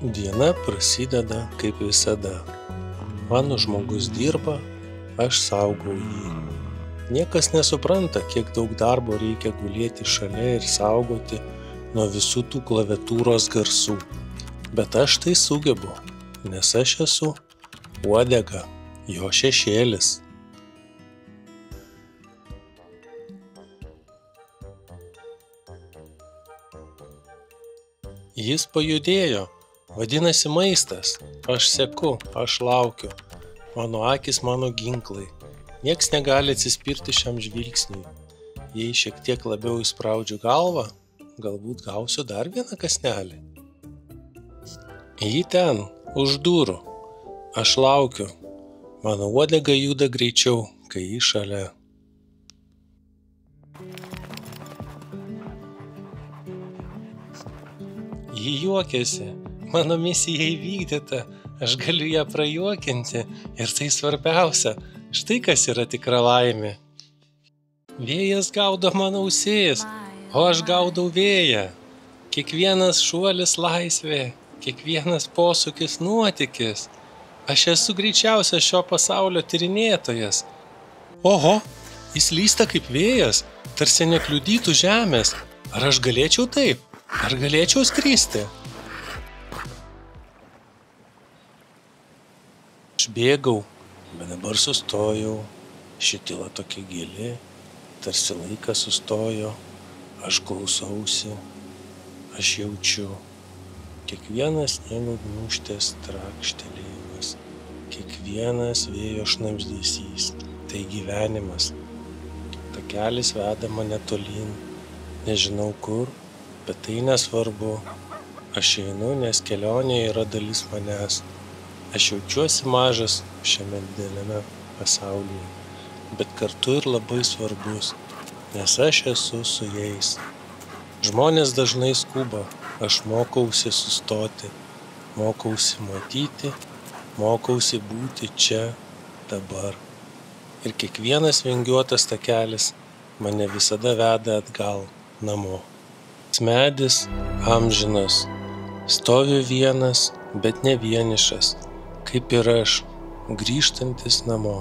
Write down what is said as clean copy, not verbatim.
Diena prasideda kaip visada. Mano žmogus dirba, aš saugau jį. Niekas nesupranta, kiek daug darbo reikia gulėti šalia ir saugoti nuo visų tų klaviatūros garsų. Bet aš tai sugebu, nes aš esu uodega, jo šešėlis. Jis pajudėjo, vadinasi maistas. Aš seku, aš laukiu. Mano akys mano ginklai. Nieks negali atsispirti šiam žvilgsniui. Jei šiek tiek labiau įspraudžiu galvą, galbūt gausiu dar vieną kąsnelį. Ji ten, už durų. Aš laukiu. Mano uodega juda greičiau, kai ji šalia. Ji juokiasi. Mano misija įvykdyta. Aš galiu ją prajuokinti. Ir tai svarbiausia. Štai kas yra tikra laimė. Vėjas gaudo mano ausis, o aš gaudau vėją. Kiekvienas šuolis laisvė, kiekvienas posūkis nuotykis. Aš esu greičiausias šio pasaulio tyrinėtojas. Oho, jis lysta kaip vėjas, tarsi nekliudytų žemės. Ar aš galėčiau taip? Ar galėčiau skristi? Aš bėgau, bet dabar sustojau. Ši tyla tokia gili, tarsi laikas sustojo. Aš klausausi, aš jaučiu. Kiekvienas sniego gniūžtės trakštelėjimas, kiekvienas vėjo šnabždesys. Tai gyvenimas. Takelis veda mane tolyn. Nežinau kur, bet tai nesvarbu. Aš einu, nes kelionė yra dalis manęs. Aš jaučiuosi mažas šiame dideliame pasaulyje, bet kartu ir labai svarbus, nes aš esu su jais. Žmonės dažnai skuba, aš mokausi sustoti, mokausi matyti, mokausi būti čia, dabar. Ir kiekvienas vingiuotas takelis mane visada veda atgal namo. Medis amžinas, stovi vienas, bet ne vienišas, kaip ir aš, grįžtantis namo.